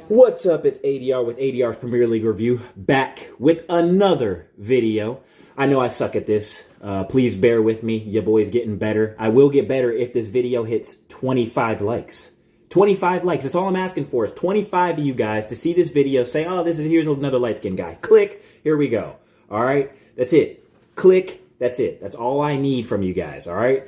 What's up? It's ADR with ADR's Premier League Review, back with another video. I know I suck at this. Please bear with me. Your boy's getting better. I will get better if this video hits 25 likes. 25 likes. That's all I'm asking for is 25 of you guys to see this video, say, oh, here's another light-skinned guy. Click. Here we go. All right? That's it. Click. That's it. That's all I need from you guys. All right?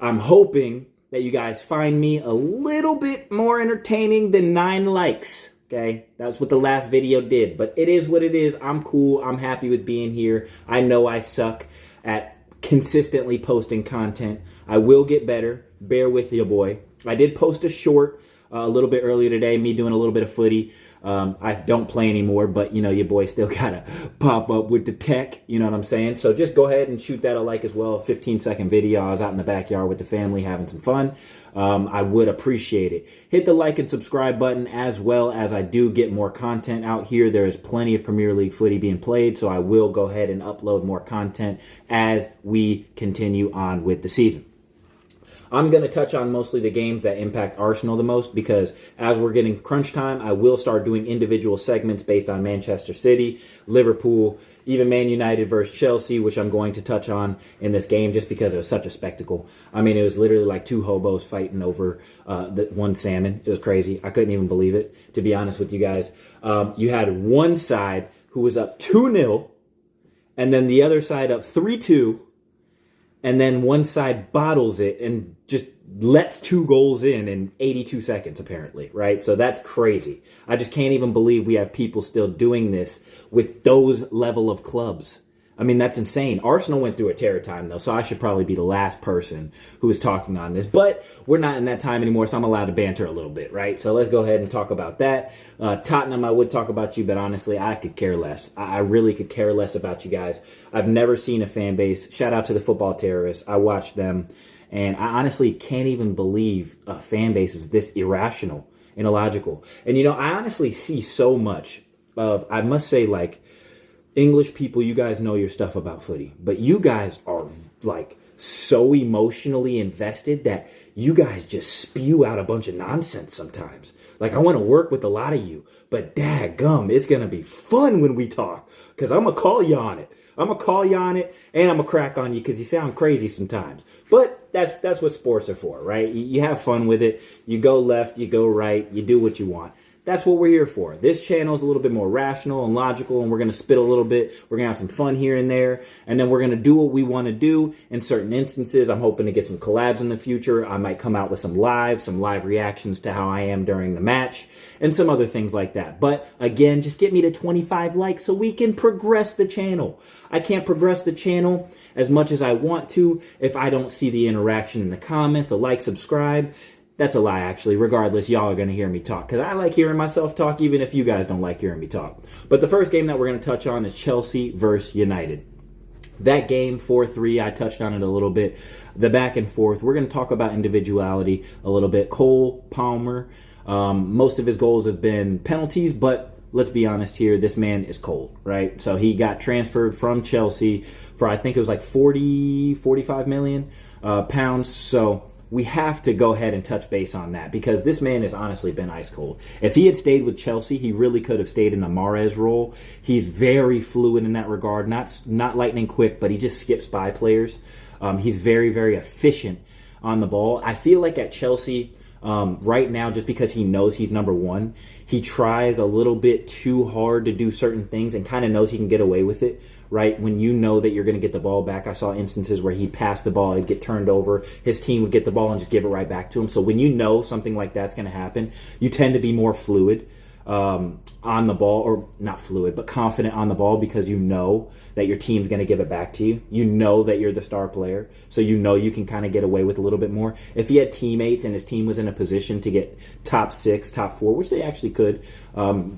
I'm hoping that you guys find me a little bit more entertaining than 9 likes. Okay, that's what the last video did, but it is what it is. I'm cool. I'm happy with being here. I know I suck at consistently posting content. I will get better. Bear with you, boy. I did post a short a little bit earlier today, me doing a little bit of footy. I don't play anymore, but, you know, your boy still got to pop up with the tech, you know what I'm saying? So just go ahead and shoot that a like as well, a 15-second video. I was out in the backyard with the family having some fun. I would appreciate it. Hit the like and subscribe button as well as I do get more content out here. There is plenty of Premier League footy being played, so I will go ahead and upload more content as we continue on with the season. I'm going to touch on mostly the games that impact Arsenal the most because as we're getting crunch time, I will start doing individual segments based on Manchester City, Liverpool, even Man United versus Chelsea, which I'm going to touch on in this game just because it was such a spectacle. I mean, it was literally like 2 hobos fighting over one salmon. It was crazy. I couldn't even believe it, to be honest with you guys. You had one side who was up 2-0, and then the other side up 3-2. And then one side bottles it and just lets 2 goals in 82 seconds, apparently, right? So that's crazy. I just can't even believe we have people still doing this with those level of clubs. I mean, that's insane. Arsenal went through a terror time, though, so I should probably be the last person who is talking on this. But we're not in that time anymore, so I'm allowed to banter a little bit, right? So let's go ahead and talk about that. Tottenham, I would talk about you, but honestly, I could care less. I really could care less about you guys. I've never seen a fan base. Shout out to the football terrorists. I watched them, and I honestly can't even believe a fan base is this irrational and illogical. And, you know, I honestly see so much of, I must say, like, English people, you guys know your stuff about footy, but you guys are like so emotionally invested that you guys just spew out a bunch of nonsense sometimes. Like, I want to work with a lot of you, but dadgum, it's going to be fun when we talk because I'm going to call you on it. I'm going to call you on it and I'm going to crack on you because you sound crazy sometimes. But that's what sports are for, right? You have fun with it. You go left, you go right, you do what you want. That's what we're here for. This channel is a little bit more rational and logical, and we're going to spit a little bit. We're going to have some fun here and there, and then we're going to do what we want to do in certain instances. I'm hoping to get some collabs in the future. I might come out with some live reactions to how I am during the match, and some other things like that. But again, just get me to 25 likes so we can progress the channel. I can't progress the channel as much as I want to if I don't see the interaction in the comments, the like, subscribe. That's a lie, actually. Regardless, y'all are going to hear me talk because I like hearing myself talk even if you guys don't like hearing me talk. But the first game that we're going to touch on is Chelsea versus United. That game, 4-3, I touched on it a little bit. The back and forth. We're going to talk about individuality a little bit. Cole Palmer, most of his goals have been penalties, but let's be honest here, this man is cold, right? So he got transferred from Chelsea for, I think it was like 45 million pounds. So we have to go ahead and touch base on that because this man has honestly been ice cold. If he had stayed with Chelsea, he really could have stayed in the Mahrez role. He's very fluid in that regard, not lightning quick, but he just skips by players. He's very, very efficient on the ball. I feel like at Chelsea right now, just because he knows he's number one, he tries a little bit too hard to do certain things and kind of knows he can get away with it. Right, when you know that you're going to get the ball back. I saw instances where he'd pass the ball, it'd get turned over, his team would get the ball and just give it right back to him. So when you know something like that's going to happen, you tend to be more fluid on the ball, or not fluid, but confident on the ball because you know that your team's going to give it back to you. You know that you're the star player, so you know you can kind of get away with a little bit more. If he had teammates and his team was in a position to get top 6, top 4, which they actually could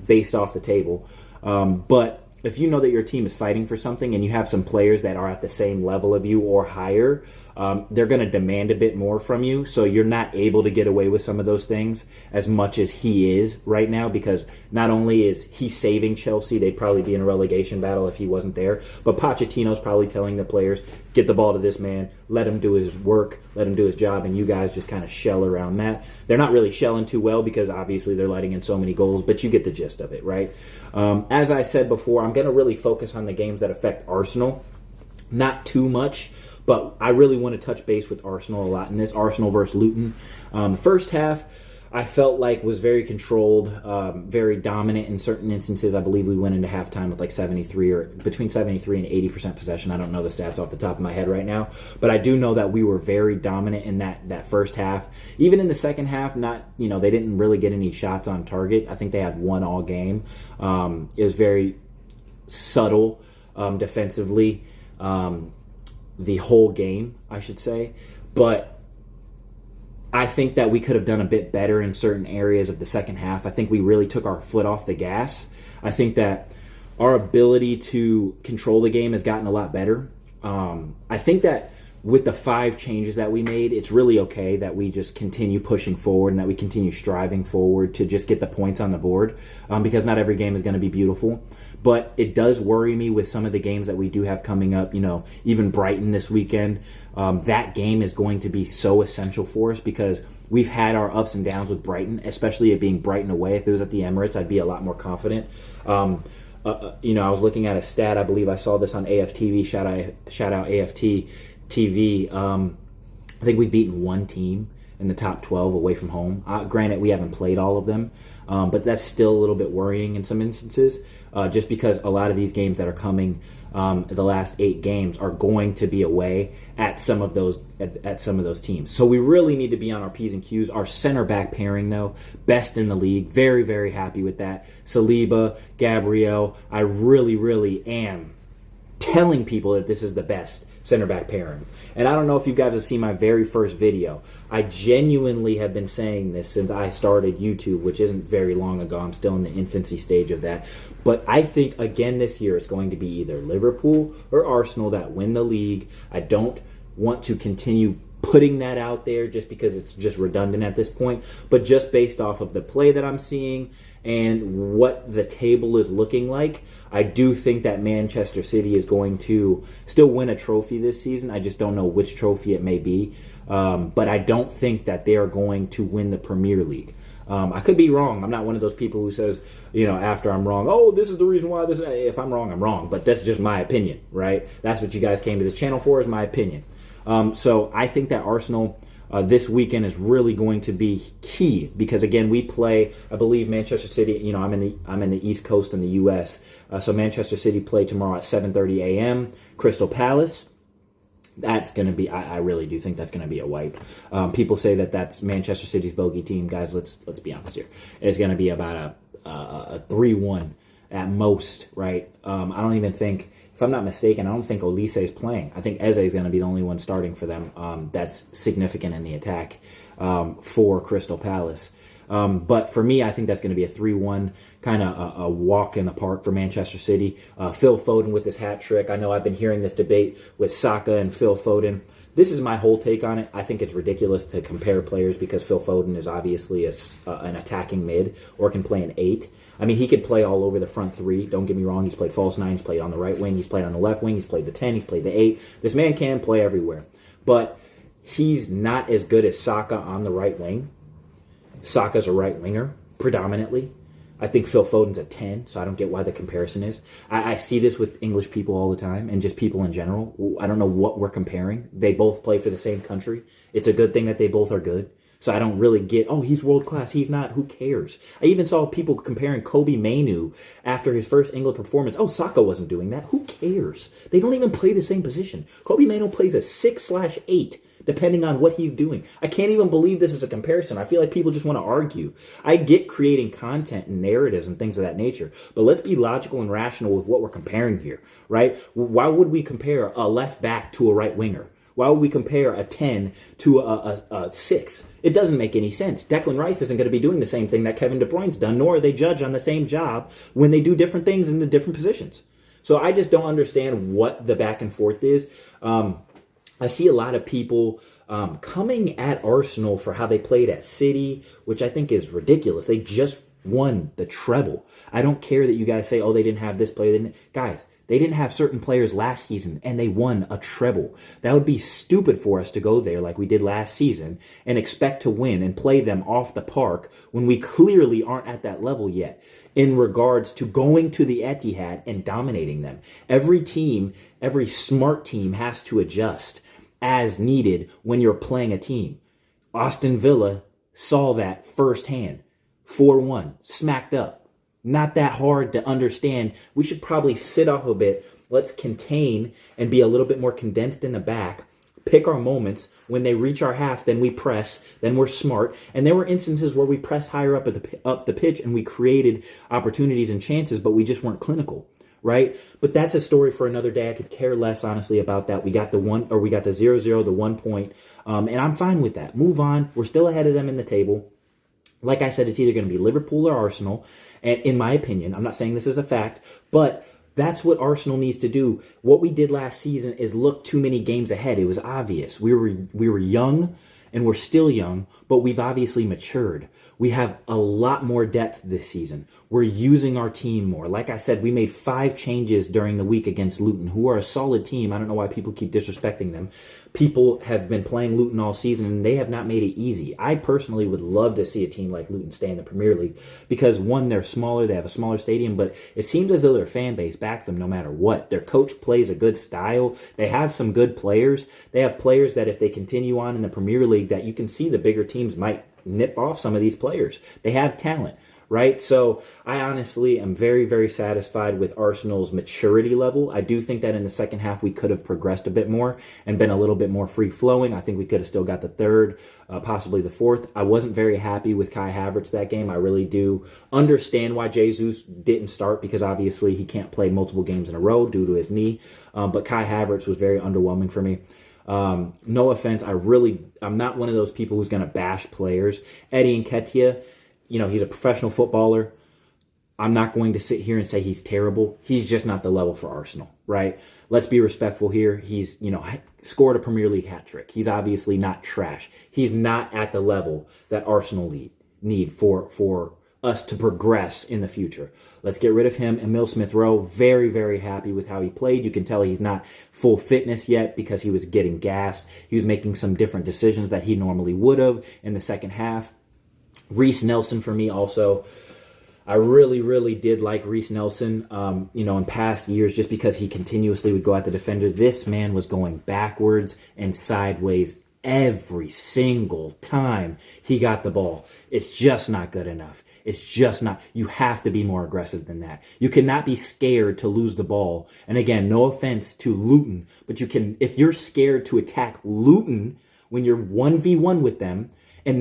based off the table, but if you know that your team is fighting for something and you have some players that are at the same level of you or higher, they're going to demand a bit more from you. So you're not able to get away with some of those things as much as he is right now, because not only is he saving Chelsea, they'd probably be in a relegation battle if he wasn't there, but Pochettino's probably telling the players, get the ball to this man, let him do his work, let him do his job, and you guys just kind of shell around that. They're not really shelling too well because obviously they're letting in so many goals, but you get the gist of it, right? As I said before, I'm going to really focus on the games that affect Arsenal. Not too much, but I really want to touch base with Arsenal a lot in this. Arsenal versus Luton. First half, I felt like was very controlled, very dominant in certain instances. I believe we went into halftime with like 73 or between 73 and 80% possession. I don't know the stats off the top of my head right now, but I do know that we were very dominant in that first half. Even in the second half, they didn't really get any shots on target. I think they had one all game. It was very subtle defensively. The whole game, I should say. But I think that we could have done a bit better in certain areas of the second half. I think we really took our foot off the gas. I think that our ability to control the game has gotten a lot better. I think that with the 5 changes that we made, it's really okay that we just continue pushing forward and that we continue striving forward to just get the points on the board, because not every game is going to be beautiful. But it does worry me with some of the games that we do have coming up, even Brighton this weekend. That game is going to be so essential for us because we've had our ups and downs with Brighton, especially it being Brighton away. If it was at the Emirates, I'd be a lot more confident. I was looking at a stat. I believe I saw this on AFTV. Shout out AFT TV. I think we've beaten one team in the top 12 away from home. Granted, we haven't played all of them, but that's still a little bit worrying in some instances, just because a lot of these games that are coming, the last 8 games, are going to be away at some of those teams. So we really need to be on our P's and Q's. Our center back pairing, though, best in the league. Very, very happy with that. Saliba, Gabriel, I really, really am telling people that this is the best center back pairing. And I don't know if you guys have seen my very first video. I genuinely have been saying this since I started YouTube, which isn't very long ago. I'm still in the infancy stage of that. But I think, again, this year it's going to be either Liverpool or Arsenal that win the league. I don't want to continue putting that out there just because it's just redundant at this point, but just based off of the play that I'm seeing and what the table is looking like, I do think that Manchester City is going to still win a trophy this season. I just don't know which trophy it may be, but I don't think that they are going to win the Premier League. I could be wrong. I'm not one of those people who says, after I'm wrong, oh, this is the reason why this. If I'm wrong, I'm wrong. But that's just my opinion, right? That's what you guys came to this channel for, is my opinion. So I think that Arsenal this weekend is really going to be key because, again, we play, I believe, Manchester City. I'm in the East Coast in the U.S. So Manchester City play tomorrow at 7:30 a.m. Crystal Palace. That's going to be, I really do think that's going to be a wipe. People say that that's Manchester City's bogey team. Guys, let's be honest here. It's going to be about a 3-1 at most, right? I don't even think, if I'm not mistaken, I don't think Olise is playing. I think Eze is going to be the only one starting for them. That's significant in the attack for Crystal Palace. But for me, I think that's going to be a 3-1, kind of a walk in the park for Manchester City. Phil Foden with his hat trick. I know I've been hearing this debate with Saka and Phil Foden. This is my whole take on it. I think it's ridiculous to compare players because Phil Foden is obviously an attacking mid or can play an 8. I mean, he could play all over the front 3. Don't get me wrong. He's played false 9. He's played on the right wing. He's played on the left wing. He's played the 10. He's played the 8. This man can play everywhere. But he's not as good as Saka on the right wing. Saka's a right winger, predominantly. I think Phil Foden's a 10, so I don't get why the comparison is. I see this with English people all the time and just people in general. I don't know what we're comparing. They both play for the same country. It's a good thing that they both are good. So I don't really get, oh, he's world class, he's not, who cares? I even saw people comparing Kobe Mainu after his first England performance. Oh, Saka wasn't doing that. Who cares? They don't even play the same position. Kobe Mainu plays a 6/8, depending on what he's doing. I can't even believe this is a comparison. I feel like people just want to argue. I get creating content and narratives and things of that nature, but let's be logical and rational with what we're comparing here, right? Why would we compare a left back to a right winger? Why would we compare a 10 to a 6? It doesn't make any sense. Declan Rice isn't going to be doing the same thing that Kevin De Bruyne's done, nor are they judged on the same job when they do different things in the different positions. So I just don't understand what the back and forth is. I see a lot of people coming at Arsenal for how they played at City, which I think is ridiculous. They just won the treble. I don't care that you guys say, oh, they didn't have this player. Guys, they didn't have certain players last season, and they won a treble. That would be stupid for us to go there like we did last season and expect to win and play them off the park when we clearly aren't at that level yet in regards to going to the Etihad and dominating them. Every team, every smart team has to adjust as needed when you're playing a team. Aston Villa saw that firsthand. 4-1, smacked up. Not that hard to understand. We should probably sit off a bit. Let's contain and be a little bit more condensed in the back. Pick our moments. When they reach our half, then we press. Then we're smart. And there were instances where we pressed higher up the pitch and we created opportunities and chances, but we just weren't clinical, right? But that's a story for another day. I could care less, honestly, about that. We got the 0-0, the 1 point, and I'm fine with that. Move on. We're still ahead of them in the table. Like I said, it's either going to be Liverpool or Arsenal. And in my opinion, I'm not saying this is a fact, but that's what Arsenal needs to do. What we did last season is look too many games ahead. It was obvious. We were young, and we're still young, but we've obviously matured. We have a lot more depth this season. We're using our team more. Like I said, we made 5 changes during the week against Luton, who are a solid team. I don't know why people keep disrespecting them. People have been playing Luton all season, and they have not made it easy. I personally would love to see a team like Luton stay in the Premier League because, one, they're smaller, they have a smaller stadium, but it seems as though their fan base backs them no matter what. Their coach plays a good style. They have some good players. They have players that if they continue on in the Premier League, that you can see the bigger teams might nip off some of these players. They have talent, right? So I honestly am very, very satisfied with Arsenal's maturity level. I do think that in the second half we could have progressed a bit more and been a little bit more free-flowing. I think we could have still got the third, possibly the fourth. I wasn't very happy with Kai Havertz that game. I really do understand why Jesus didn't start because obviously he can't play multiple games in a row due to his knee. But Kai Havertz was very underwhelming for me. No offense, I'm not one of those people who's going to bash players. Eddie Nketiah, he's a professional footballer. I'm not going to sit here and say he's terrible. He's just not the level for Arsenal, right? Let's be respectful here. He's, scored a Premier League hat trick. He's obviously not trash. He's not at the level that Arsenal need for us to progress in the future. Let's get rid of him. Emile Smith-Rowe, very, very happy with how he played. You can tell he's not full fitness yet because he was getting gassed. He was making some different decisions that he normally would have in the second half. Reiss Nelson for me also. I really, really did like Reiss Nelson, in past years just because he continuously would go at the defender. This man was going backwards and sideways every single time he got the ball. It's just not good enough. It's just not. You have to be more aggressive than that. You cannot be scared to lose the ball. And again, no offense to Luton, but if you're scared to attack Luton when you're 1v1 with them and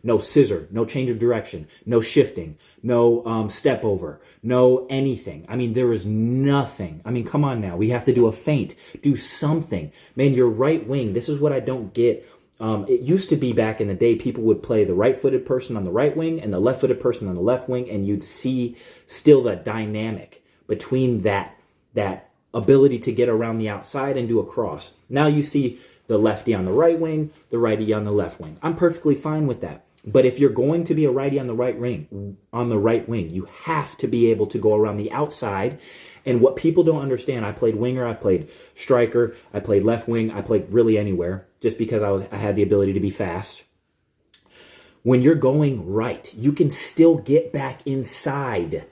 no scissor, no change of direction, no shifting, no step over, no anything. I mean, there is nothing. I mean, come on now. We have to do a feint, do something. Man, your right wing, this is what I don't get. It used to be back in the day, people would play the right-footed person on the right wing and the left-footed person on the left wing, and you'd see still the dynamic between that ability to get around the outside and do a cross. Now you see the lefty on the right wing, the righty on the left wing. I'm perfectly fine with that. But if you're going to be a righty on the right wing, you have to be able to go around the outside. And what people don't understand, I played winger, I played striker, I played left wing, I played really anywhere, just because I had the ability to be fast. When you're going right, you can still get back inside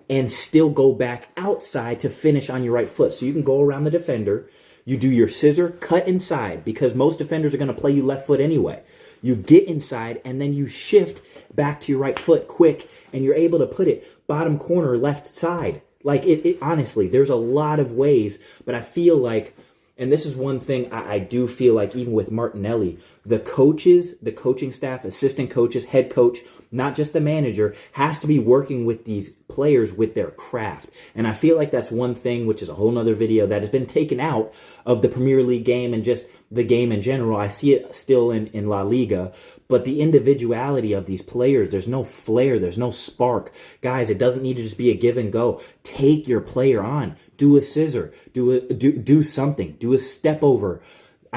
and still go back outside to finish on your right foot. So you can go around the defender, you do your scissor, cut inside, because most defenders are going to play you left foot anyway. You get inside, and then you shift back to your right foot quick, and you're able to put it bottom corner, left side. Like, it honestly, there's a lot of ways, but I feel like, and this is one thing I do feel like even with Martinelli, the coaches, the coaching staff, assistant coaches, head coach, not just the manager, has to be working with these players with their craft. And I feel like that's one thing, which is a whole nother video, that has been taken out of the Premier League game and just the game in general. I see it still in La Liga, but the individuality of these players, there's no flair, there's no spark. Guys, it doesn't need to just be a give and go. Take your player on. Do a scissor. Do something. Do a step over.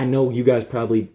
I know you guys probably,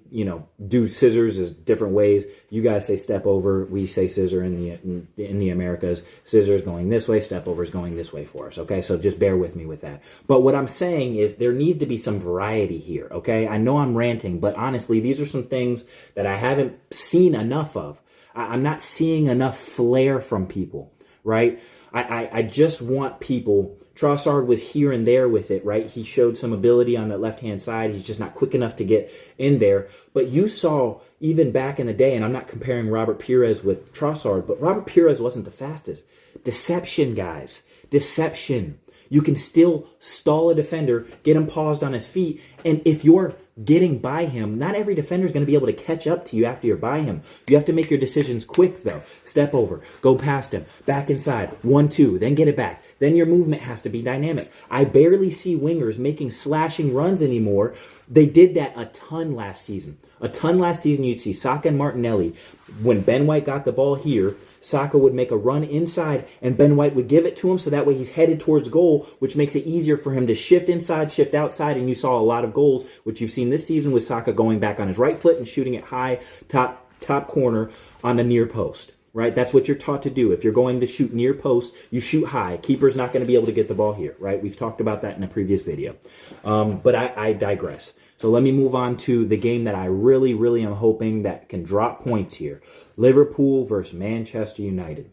do scissors as different ways. You guys say step over. We say scissor in the Americas. Scissors going this way. Step over is going this way for us. Okay, so just bear with me with that. But what I'm saying is there needs to be some variety here. Okay, I know I'm ranting, but honestly, these are some things that I haven't seen enough of. I'm not seeing enough flair from people, right? I just want people. Trossard was here and there with it, right? He showed some ability on that left-hand side. He's just not quick enough to get in there. But you saw even back in the day, and I'm not comparing Robert Pires with Trossard, but Robert Pires wasn't the fastest. Deception, guys. Deception. You can still stall a defender, get him paused on his feet, and if you're getting by him, not every defender is going to be able to catch up to you after you're by him. You have to make your decisions quick, though. Step over, go past him, back inside, 1-2, then get it back. Then your movement has to be dynamic. I barely see wingers making slashing runs anymore. They did that a ton last season. You'd see Saka and Martinelli. When Ben White got the ball here, Saka would make a run inside, and Ben White would give it to him, so that way he's headed towards goal, which makes it easier for him to shift inside, shift outside, and you saw a lot of goals, which you've seen this season with Saka going back on his right foot and shooting it high, top corner on the near post. Right? That's what you're taught to do. If you're going to shoot near post, you shoot high. Keeper's not going to be able to get the ball here, right? We've talked about that in a previous video. But I digress. So let me move on to the game that I really, really am hoping that can drop points here. Liverpool versus Manchester United.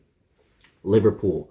Liverpool,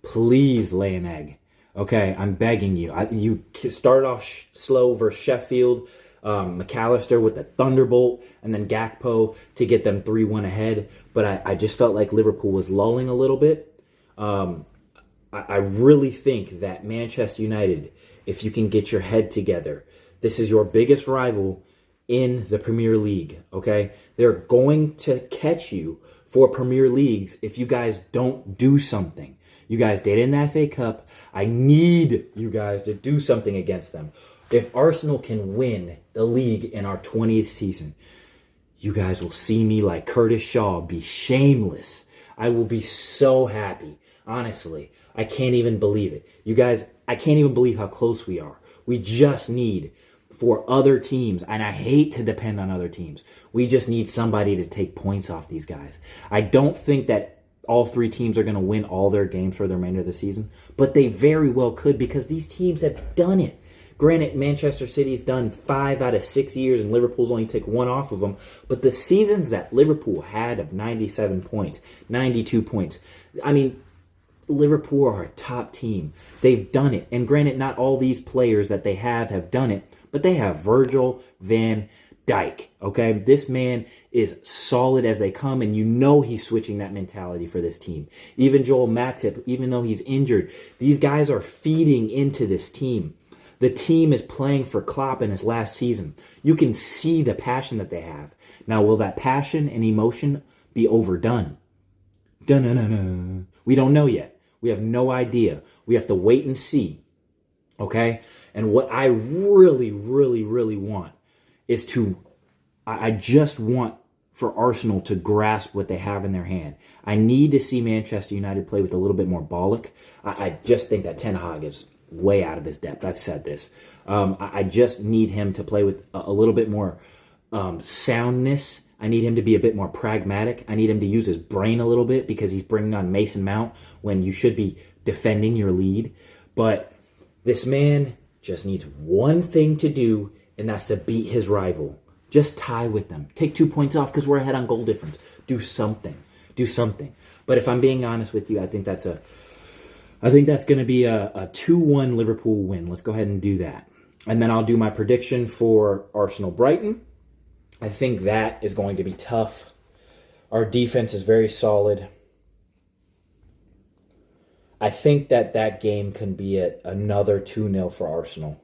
please lay an egg. Okay, I'm begging you. You started off slow versus Sheffield. McAllister with the thunderbolt, and then Gakpo to get them 3-1 ahead. But I just felt like Liverpool was lulling a little bit. I really think that Manchester United, if you can get your head together, this is your biggest rival in the Premier League, okay? They're going to catch you for Premier Leagues if you guys don't do something. You guys did in the FA Cup. I need you guys to do something against them. If Arsenal can win the league in our 20th season, you guys will see me like Curtis Shaw be shameless. I will be so happy. Honestly, I can't even believe it. You guys, I can't even believe how close we are. We just need for other teams, and I hate to depend on other teams. We just need somebody to take points off these guys. I don't think that all three teams are going to win all their games for the remainder of the season, but they very well could because these teams have done it. Granted, Manchester City's done 5 out of 6 years and Liverpool's only take 1 off of them. But the seasons that Liverpool had of 97 points, 92 points, I mean, Liverpool are a top team. They've done it. And granted, not all these players that they have done it, but they have Virgil van Dijk, okay? This man is solid as they come, and you know he's switching that mentality for this team. Even Joel Matip, even though he's injured, these guys are feeding into this team. The team is playing for Klopp in his last season. You can see the passion that they have. Now, will that passion and emotion be overdone? Dun-dun-dun-dun. We don't know yet. We have no idea. We have to wait and see. Okay? And what I really, really, really want is I just want for Arsenal to grasp what they have in their hand. I need to see Manchester United play with a little bit more bollock. I just think that Ten Hag is way out of his depth. I've said this. I just need him to play with a little bit more soundness. I need him to be a bit more pragmatic. I need him to use his brain a little bit because he's bringing on Mason Mount when you should be defending your lead. But this man just needs one thing to do, and that's to beat his rival. Just tie with them. Take 2 points off because we're ahead on goal difference. Do something. Do something. But if I'm being honest with you, I think that's going to be a 2-1 Liverpool win. Let's go ahead and do that. And then I'll do my prediction for Arsenal-Brighton. I think that is going to be tough. Our defense is very solid. I think that game can be another 2-0 for Arsenal.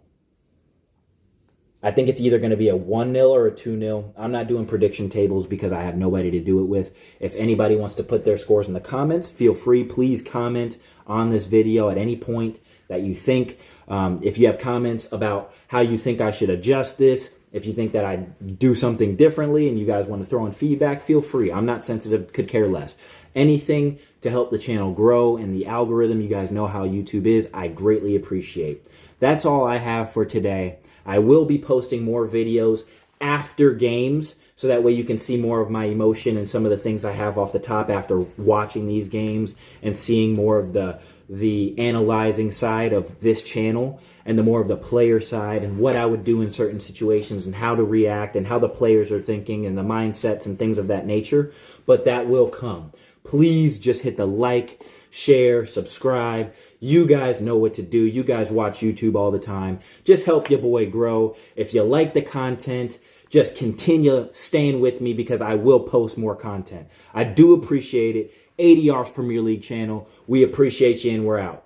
I think it's either going to be a 1-0 or a 2-0. I'm not doing prediction tables because I have nobody to do it with. If anybody wants to put their scores in the comments, feel free. Please comment on this video at any point that you think. If you have comments about how you think I should adjust this, if you think that I do something differently and you guys want to throw in feedback, feel free. I'm not sensitive, could care less. Anything to help the channel grow and the algorithm, you guys know how YouTube is, I greatly appreciate. That's all I have for today. I will be posting more videos after games, so that way you can see more of my emotion and some of the things I have off the top after watching these games and seeing more of the analyzing side of this channel and the more of the player side and what I would do in certain situations and how to react and how the players are thinking and the mindsets and things of that nature. But that will come. Please just hit the like, share, subscribe. You guys know what to do. You guys watch YouTube all the time. Just help your boy grow. If you like the content, just continue staying with me because I will post more content. I do appreciate it. ADR's Premier League channel. We appreciate you and we're out.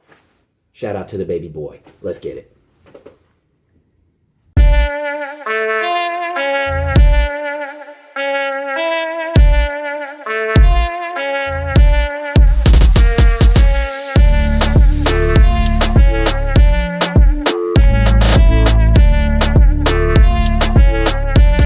Shout out to the baby boy. Let's get it.